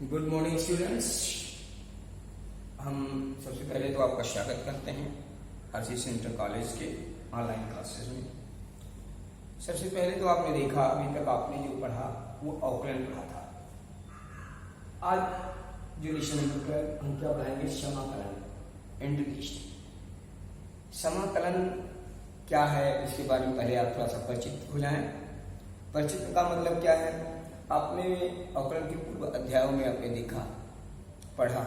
Good morning students. हम सबसे पहले तो आपका स्वागत करते हैं आशीष इंटर कॉलेज के ऑनलाइन क्लासेस में। सबसे पहले तो आपने देखा अभी तक आपने जो पढ़ा वो अवकलन पढ़ा था। आज जो विषय नंबर हम क्या पढ़ाएंगे, समाकलन, इंटीग्रेशन। समाकलन क्या है इसके बारे में पहले आप थोड़ा सा परिचित हो जाएं। परिचित का मतलब क्या है, आपने अवकलन के पूर्व अध्यायों में आपने देखा पढ़ा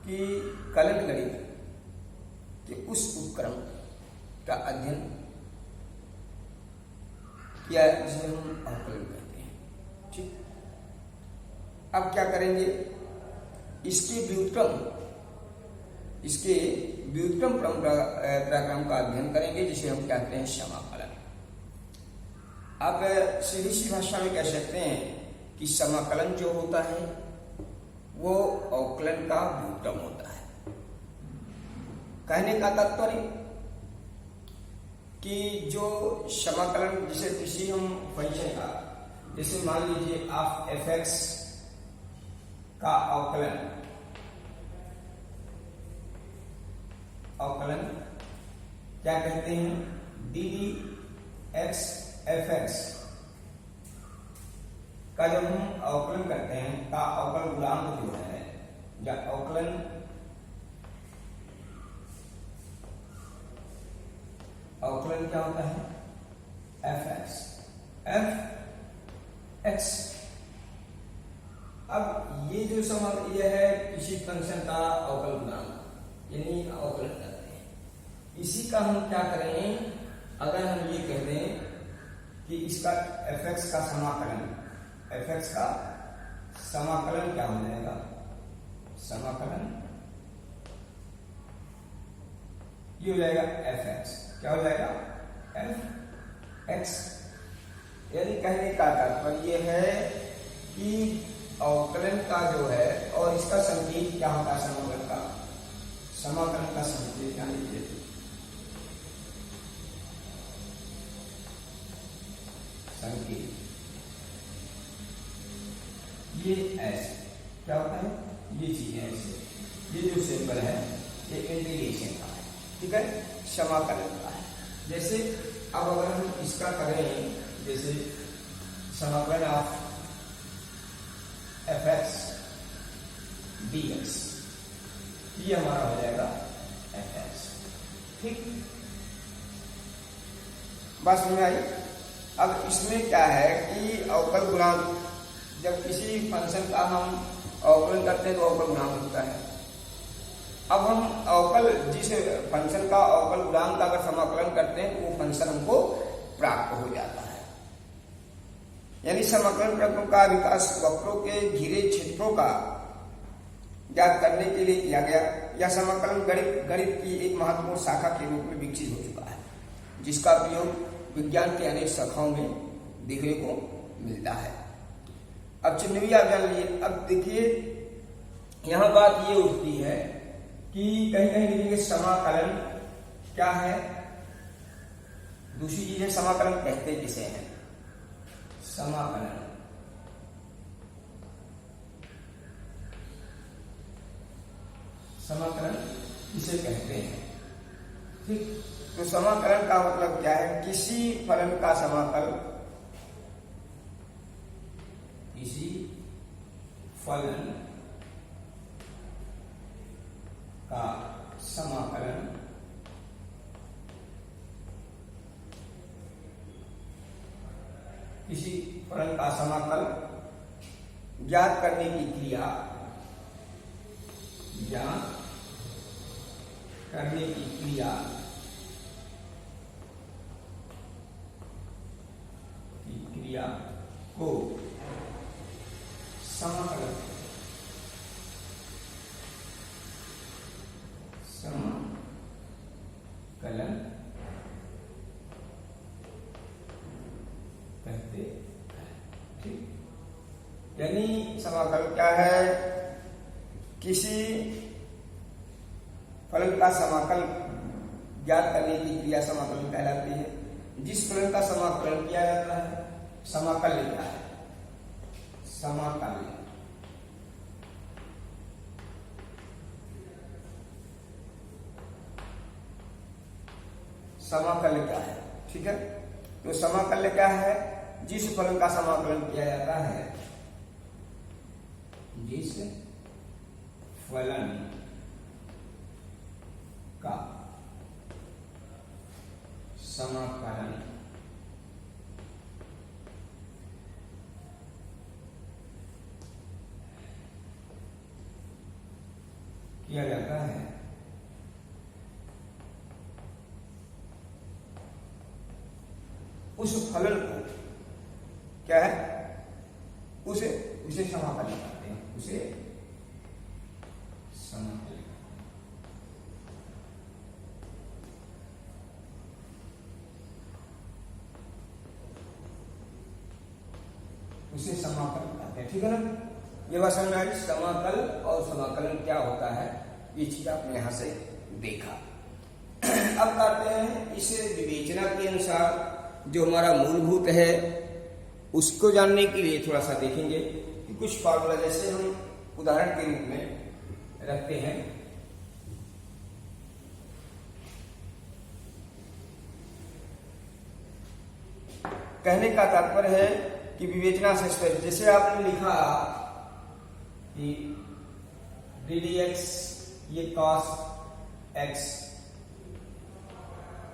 कि कलन गणित के उस उपक्रम का अध्ययन किया जिसे हम अवकलन कहते हैं। ठीक, अब क्या करेंगे, इसके व्युत्क्रम प्रक्रम का अध्ययन करेंगे जिसे हम कहते हैं समाकलन। आप सीधी सी भाषा में कह सकते हैं कि समाकलन जो होता है वो अवकलन का व्युत्क्रम होता है। कहने का तात्पर्य कि जो समाकलन जिसे किसी हम फंक्शन का, जैसे मान लीजिए आप f(x) का अवकलन क्या कहते हैं, ddx f(x) का जब हम अवकलन करते हैं का अवकल गुणांक जो है या अवकलन क्या होता है, f(x). अब ये जो ये है किसी फंक्शन का अवकल गुणांक यानी अवकलन करते हैं। इसी का हम क्या करें, अगर हम ये कह दें कि इसका f(x) का समाकलन क्या हो जाएगा, समाकलन ये हो जाएगा f(x). क्या हो जाएगा, f(x). यानी कहने का तात्पर्य ये है कि अवकलन का जो है और इसका संकेत क्या होता है, समाकलन का संकेत क्या लीजिए, संकेत ये ऐसे क्या होता है, ये चीजें ऐसे, ये जो सिंबल है ये इंटीग्रेशन का है, ठीक है, समाकलन का है। जैसे अब अगर हम इसका करें, जैसे समाकलन ऑफ f(x) dx, ये हमारा हो जाएगा f(x). ठीक, बात समझ में आई। अब इसमें क्या है कि अवकल गुणांक, जब किसी फंक्शन का हम अवकलन करते हैं तो अवकल गुणांक होता है। अब हम जिस फंक्शन का अवकल गुणांक का अगर समाकलन करते हैं तो वो फंक्शन हमको प्राप्त हो जाता है। यानी समाकलन प्रक्रम का विकास वक्रों के घिरे क्षेत्रों का ज्ञात करने के लिए किया गया। यह समाकलन गणित की एक महत्वपूर्ण शाखा के रूप में विकसित हो चुका है, जिसका उपयोग विज्ञान के अनेक शाखाओं में देखने को मिलता है। अब चिन्ह भी आप जान लीजिए। अब देखिए यहां बात ये उठती है कि कहीं कहीं लिखेंगे समाकलन क्या है, दूसरी चीज है समाकलन कहते किसे हैं, समाकलन किसे कहते हैं। ठीक, तो समाकलन का मतलब क्या है, किसी फलन का समाकल, किसी फलन का समाकलन किसी फलन का समाकल ज्ञात करने की क्रिया, ज्ञात करने की क्रिया को समाकलन कहते हैं। ठीक, यानी समाकलन क्या है, किसी फलन का समाकल ज्ञात करने की क्रिया समाकलन कहलाती है। जिस फलन का समाकलन किया जाता है समाकल लिखा है, समाकल समाकल क्या है। ठीक है, तो समाकल क्या है? जिस फलन का समाकलन किया जाता है, जिस फलन का समाकलन किया जाता है उस फलन को क्या है, उसे समाकलन कहते हैं, उसे समाकलन। उसे समाकलन कहते हैं। ठीक है ना, ये बात समझ आई। समाकल और समाकलन क्या होता है, ये चीज आपने यहां से देखा। अब करते हैं इस विवेचना के अनुसार जो हमारा मूलभूत है उसको जानने के लिए थोड़ा सा देखेंगे कि कुछ फार्मूला जैसे हम उदाहरण के रूप में रखते हैं। कहने का तात्पर्य है कि विवेचना से स्पष्ट, जैसे आपने लिखा कि ddx ये cos x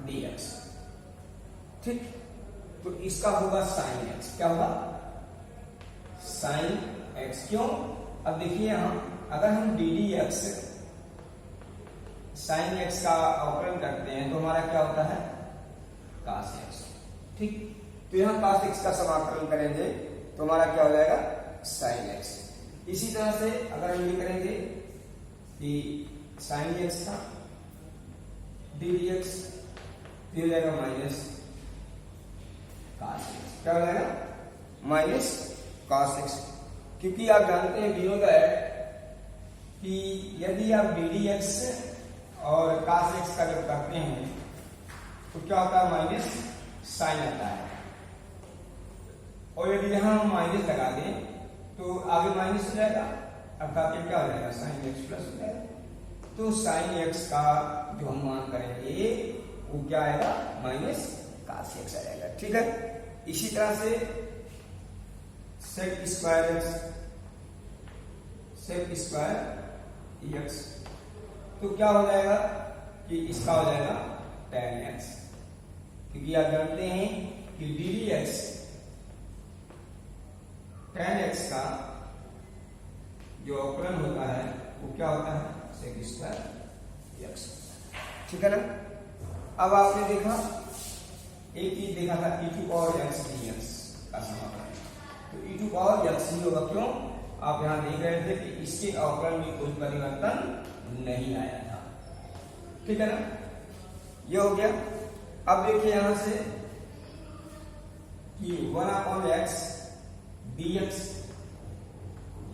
dx, ठीक, तो इसका होगा sin x। क्या होगा? sin x। क्यों? अब देखिए हम अगर हम ddx sin x का अवकलन करते हैं तो हमारा क्या होता है? cos x। ठीक, तो यहां cos x का समाकलन करेंगे तो हमारा क्या हो जाएगा? sin x। इसी तरह से अगर हम ये करेंगे कि sin x का ddx हो जाएगा माइनस cos x। क्या हो जाएगा? Minus cos x। क्योंकि आप जानते हैं विनोद कि यदि आप ddx और cos x का जब करते हैं तो क्या होता है? माइनस साइन आता है, और यदि यहां हम माइनस लगा दें तो आगे माइनस हो जाएगा, अर्थात ये क्या हो जाएगा? साइन एक्स प्लस हो जाएगा। तो साइन एक्स का जो हम मान करेंगे वो क्या आएगा? माइनस cos x आ जाएगा। ठीक है, इसी तरह से sec स्क्वायर एक्स, तो क्या हो जाएगा कि इसका हो जाएगा tan x, क्योंकि आप जानते हैं कि ddx tan x का जो अवकलन होता है वो क्या होता है? sec square x. ठीक है ना। अब आपने देखा, एक चीज देखा था e to power x dx का समाकलन, तो e टू पावर x ही होगा। क्यों? आप यहां देख रहे थे कि इसके अवकलन में कोई परिवर्तन नहीं आया था। ठीक है ना, ये हो गया। अब देखिए यहां से कि 1/x dx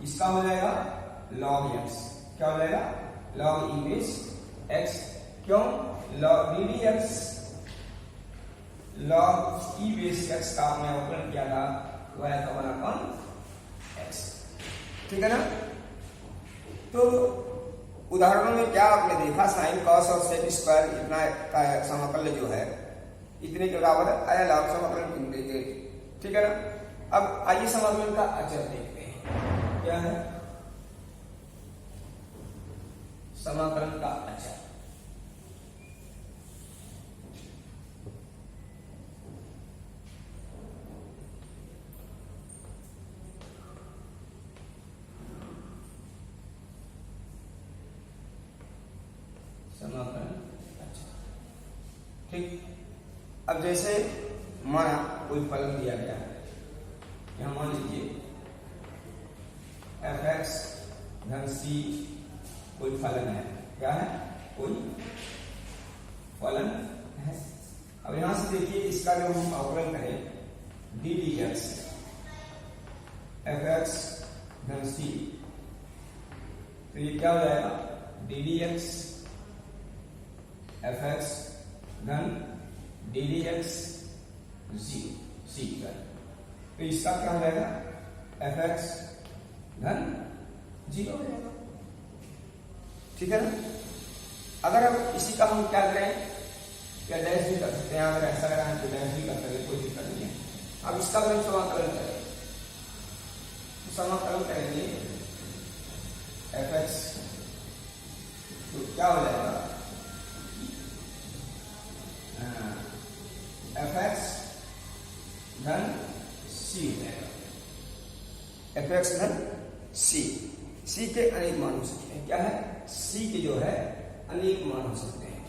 इसका हो जाएगा log x। क्या हो जाएगा? log e base x। क्यों? log ddx log e base x का आपने अवकलन किया था, वह आया था 1/x। ठीक है ना। तो उदाहरणों में क्या आपने देखा? साइन कॉस और सेक स्क्वायर इतना का समाकलन जो है इतने के बराबर आया, लाभ समाकलन। ठीक है ना। अब आइए समाकलन का अचर देखते हैं। क्या है समाकलन का अचर? समाकलन अचर, ठीक। अब जैसे माना कोई फलन दिया गया है, यहां मान लीजिए fx धन c कोई फलन है। क्या है? कोई फलन है। अब यहां से देखिए इसका जो हम अवकलन करें ddx fx धन c, तो ये क्या हो जाएगा? ddx fx धन ddx c का, तो इसका क्या हो जाएगा? fx धन 0 हो जाएगा। ठीक है ना। अगर अब इसी का हम क्या करें या डैश भी कर सकते हैं, अगर ऐसा लगा है तो डैश भी कर सकते हैं, कोई दिक्कत नहीं है। अब इसका हम समाकलन करें तो समाकलन करेंगे एफ एक्स, तो क्या हो जाएगा एफ एक्स धन सी हो जाएगा, एफ एक्स धन सी। सी के अनेक मान हो सकते हैं, क्या है, सी के जो है अनेक मान हो सकते हैं,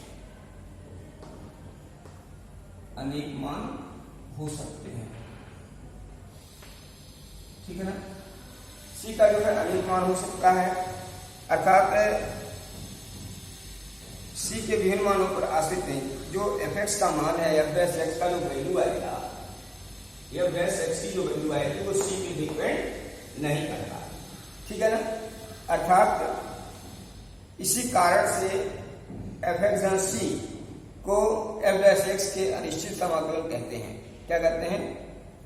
अनेक मान हो सकते हैं, ठीक है ना। सी का जो है अनेक मान हो सकता है, अर्थात सी के विभिन्न मानों पर आश्रित नहीं। जो एफ एक्स का मान है, एफ डैश एक्स का जो वैल्यू आएगा, एफ डैश एक्स की जो वैल्यू आएगी वो सी पे डिपेंड नहीं करता, ठीक है ना। अर्थात इसी कारण से एफ एक्स धन सी को एफ डैश एक्स के अनिश्चित समाकलन कहते हैं। क्या कहते हैं,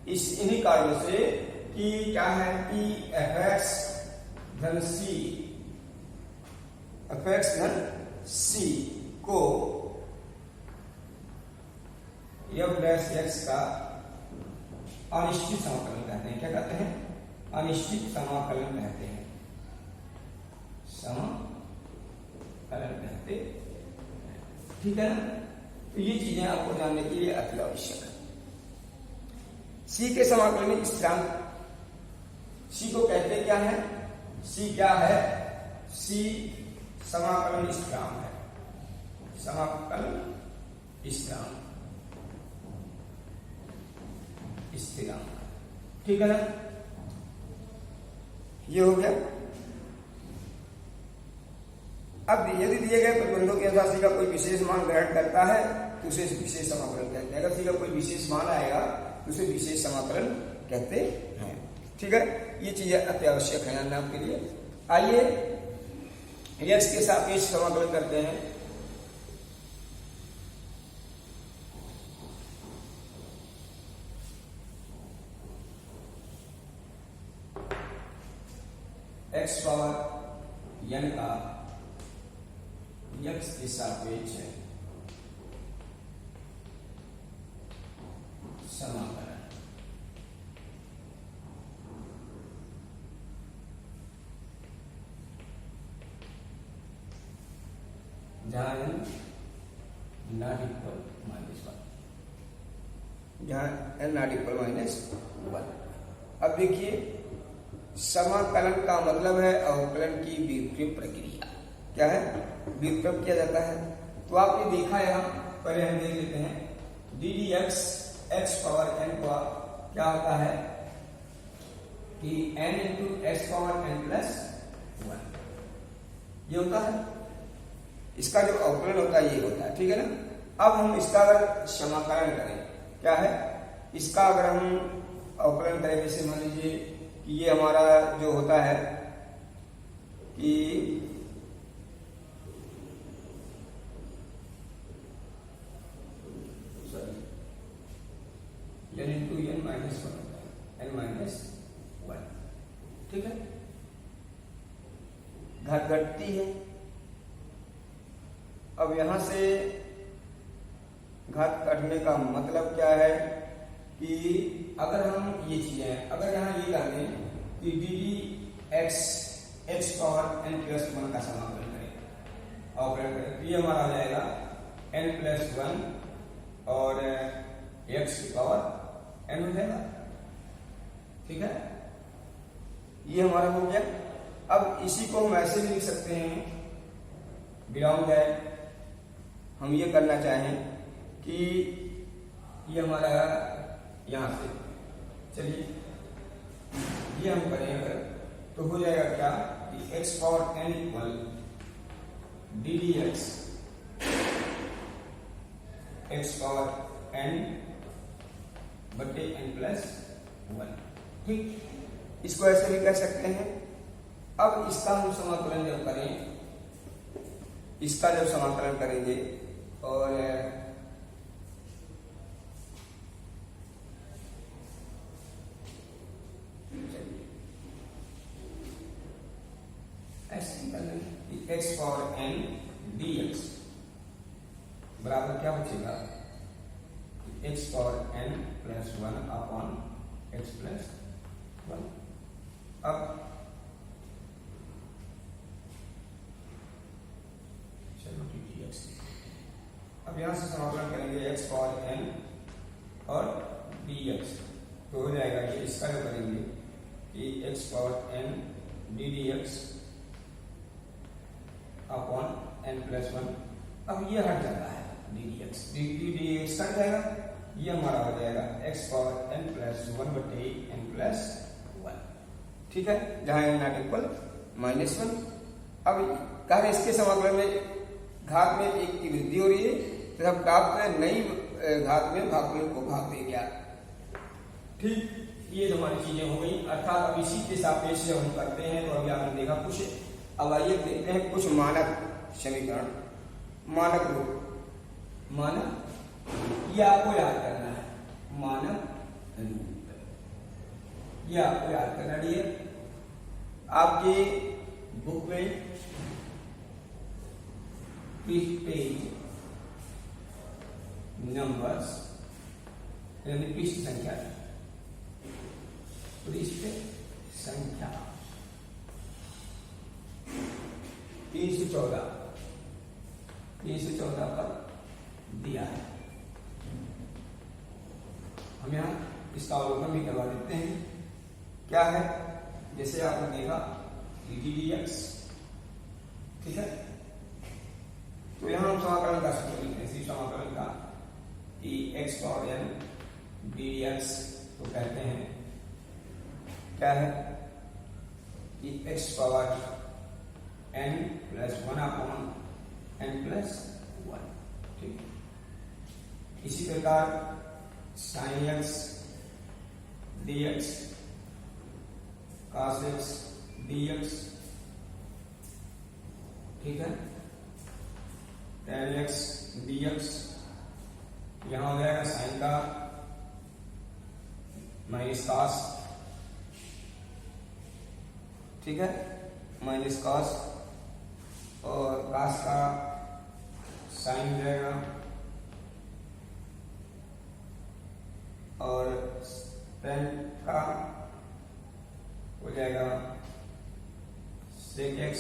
इन्हीं कारणों से कि क्या है कि एफ एक्स धन सी, एफ एक्स धन सी को एफ डैश एक्स का अनिश्चित समाकलन कहते हैं। क्या कहते हैं, अनिश्चित समाकलन कहते हैं, समाकलन कहते हैं, ठीक है ना। तो ये चीजें आपको जानने के लिए अति आवश्यक है। सी के समाकलन में स्थिरांक, सी को कहते क्या है, सी क्या है, सी समाकलन स्थिरांक है, समाकलन स्थिरांक, स्थिरांक, ठीक है ना। ये हो गया। अब यदि दिए गए प्रतिबंधों के अनुसार सी का कोई विशेष मान ग्रहण करता है तो उसे विशेष समाकलन कहते हैं। अगर सी का कोई विशेष मान आएगा तो उसे विशेष समाकलन कहते हैं, ठीक है। ये चीजें अत्यावश्यक है जानना आपके लिए। आइए एक्स के सापेक्ष समाकलन करते हैं। एक्स पावर एन का एक्स के सापेक्ष समाकलन, जहां एन नॉट इक्वल -1, जहां एन नॉट इक्वल -1। अब देखिए, समाकलन का मतलब है अवकलन की व्युत्क्रम प्रक्रिया। क्या है, व्युत्क्रम किया जाता है। तो आपने देखा है, पहले हम देख लेते हैं। D d x, x power n का क्या होता है कि n into x power n plus 1 ये होता है। इसका जो अवकलन होता है ये होता है, ठीक है ना। अब हम इसका अगर समाकलन करें, क्या है, इसका अगर हम अवकलन करें, जैसे मान लीजिए कि ये हमारा जो होता है कि n into n minus 1, n minus 1, ठीक है। घात घटती है। अब यहां से घात काटने का मतलब क्या है कि अगर हम ये चीजें, अगर यहां ये कर दें कि d d x, x power n plus 1 का समाकलन करें, ऑपरेट करें, तो ये हमारा आ जाएगा एन प्लस 1 और एक्स की पावर एन हो जाएगा, ठीक है। ये हमारा हो गया। अब इसी को हम ऐसे भी लिख सकते हैं, बिलोंग है, हम ये करना चाहें कि ये हमारा यहां से, चलिए ये हम करें अगर, तो हो जाएगा क्या कि x power n equal d d x, x power n बटे एन प्लस 1, ठीक। इसको ऐसे भी कह सकते हैं। अब इसका हम समाकलन जब करें, इसका जब समाकलन करेंगे और ऐसे x power n d x बराबर क्या बचेगा, x power n plus 1 upon x plus 1। अब चलो dx, अब यहां से समाकलन करेंगे एक्स पावर एन और dx, तो हो जाएगा कि इसका जो करेंगे कि x power n d d x upon n plus 1। अब ये हट जाता है डी डी एक्स हट जाएगा, ये हमारा हो जाएगा एक्स पावर एन प्लस 1 बटे एन प्लस 1। ठीक है, जहां एन नॉट इक्वल -1। अब कार्य इसके समाकलन में घात में एक की वृद्धि हो रही है तथा प्राप्त में नई घात में भागफल को भाग दे गया। ठीक, ये तो हमारी चीजें हो गई। अर्थात अब इसी के सापेक्ष जब हम करते हैं तो अभी आपने देखा कुछ, अब आइए देखते हैं कुछ मानक समीकरण, मानक रूप। मानक ये आपको याद करना है, मानक रूप ये आपको याद करना है। आपकी बुक में पेज नंबर्स यानी पृष्ठ संख्या, पृष्ठ संख्या 314 पर दिया है। हम यहाँ इसका अवलोकन भी करवा देते हैं। क्या है, जैसे आपने देखा dx, ठीक है, तो यहां हम समाकलन का सूत्र लिखते हैं, समाकलन का कि x power n d x तो कहते हैं क्या है कि x power n plus 1 upon n plus 1। ठीक, इसी प्रकार sine x d x, cos x d x, ठीक है, tan x dx, यहां हो जाएगा साइन का माइनस कॉस, ठीक है, माइनस कॉस, और कॉस का साइन हो जाएगा, और tan का हो जाएगा sec x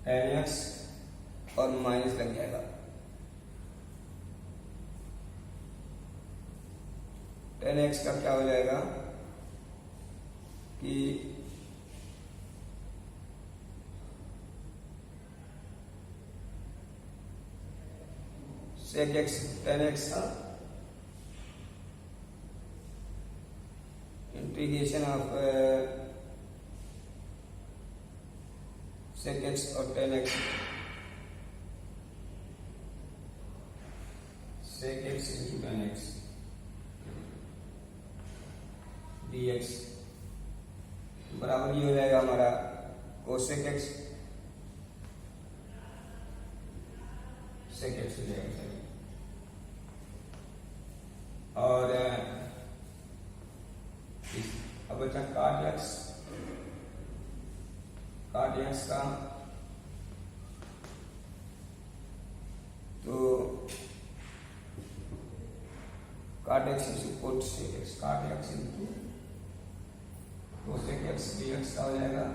tan x और माइनस लग जाएगा। tan x का क्या हो जाएगा कि sec x tan x का इंटीग्रेशन ऑफ sec x और tan x, sec x into tan x dx बराबर ये हो जाएगा हमारा cosec x, sec x हो जाएगा। और अब बचा cot x, cot x का तो cot x into cosec x, cot x into cosec x dx का हो जाएगा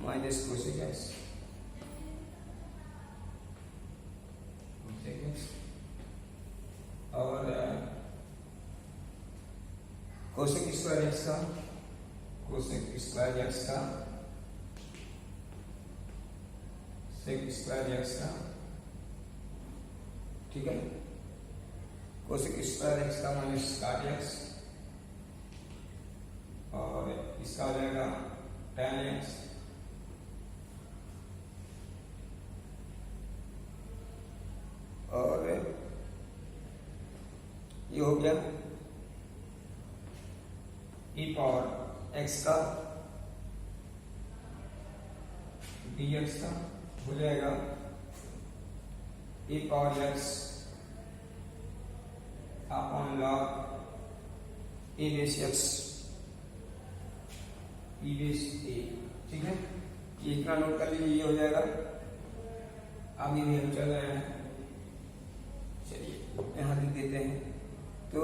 minus cosec x, cosec x, और cosec स्क्वायर x का, cosec स्क्वायर x का, sec स्क्वायर x का, ठीक है, cosec स्क्वायर x का माइनस cot x, और इसका हो जाएगा tan x, और ये हो गया e पावर x का dx का हो जाएगा e power x upon log e base x e base a, ठीक है, ये इतना नोट कर लीजिए, ये हो जाएगा। आगे भी हम चल रहे हैं, चलिए यहाँ लिख देते हैं। तो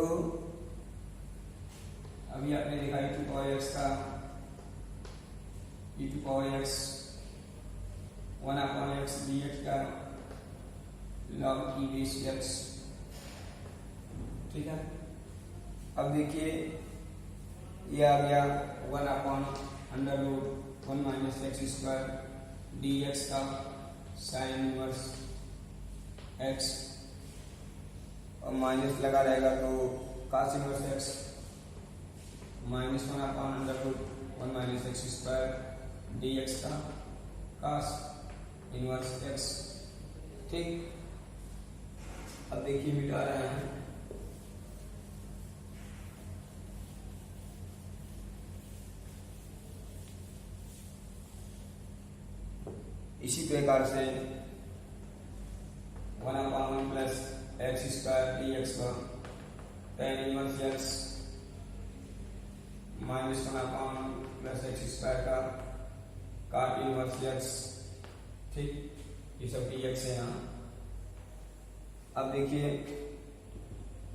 अभी आपने देखा e टू पावर x का e to power x 1/x dx का log की बेस x, ठीक है। अब देखिए ये आ गया 1/√1 - x² dx का साइन इनवर्स x, और माइनस लगा रहेगा तो cos inverse x -1/√1 - x² dx का cos इनवर्स x, ठीक। अब देखिए मिटा रहे हैं, इसी प्रकार से 1/1 + x² dx का tan इनवर्स x -1/1 + x² का cot इनवर्स x, ठीक। ये सब dx है यहाँ। अब देखिए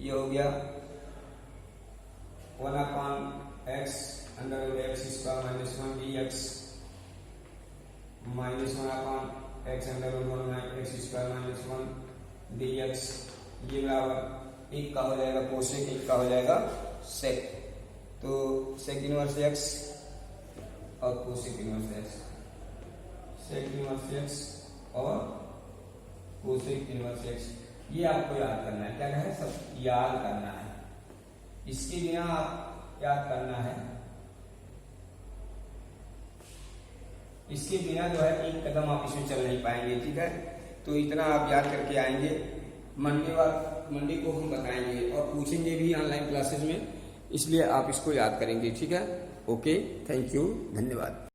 ये हो गया 1/x √x² - 1 dx -1/x √1 - x² - 1 dx, ये बराबर एक का हो जाएगा कोसेक, एक का हो जाएगा सेक। तो सेक इनवर्स x और cosec inverse x, sec inverse x और कोसेक इनवर्स x, ये आपको याद करना है। क्या है, सब याद करना है, इसके बिना आप याद करना है, इसके बिना जो है एक कदम आप इसमें चल नहीं पाएंगे, ठीक है। तो इतना आप याद करके आएंगे, मंडे को हम बताएंगे और पूछेंगे भी ऑनलाइन क्लासेस में, इसलिए आप इसको याद करेंगे, ठीक है। ओके, थैंक यू, धन्यवाद।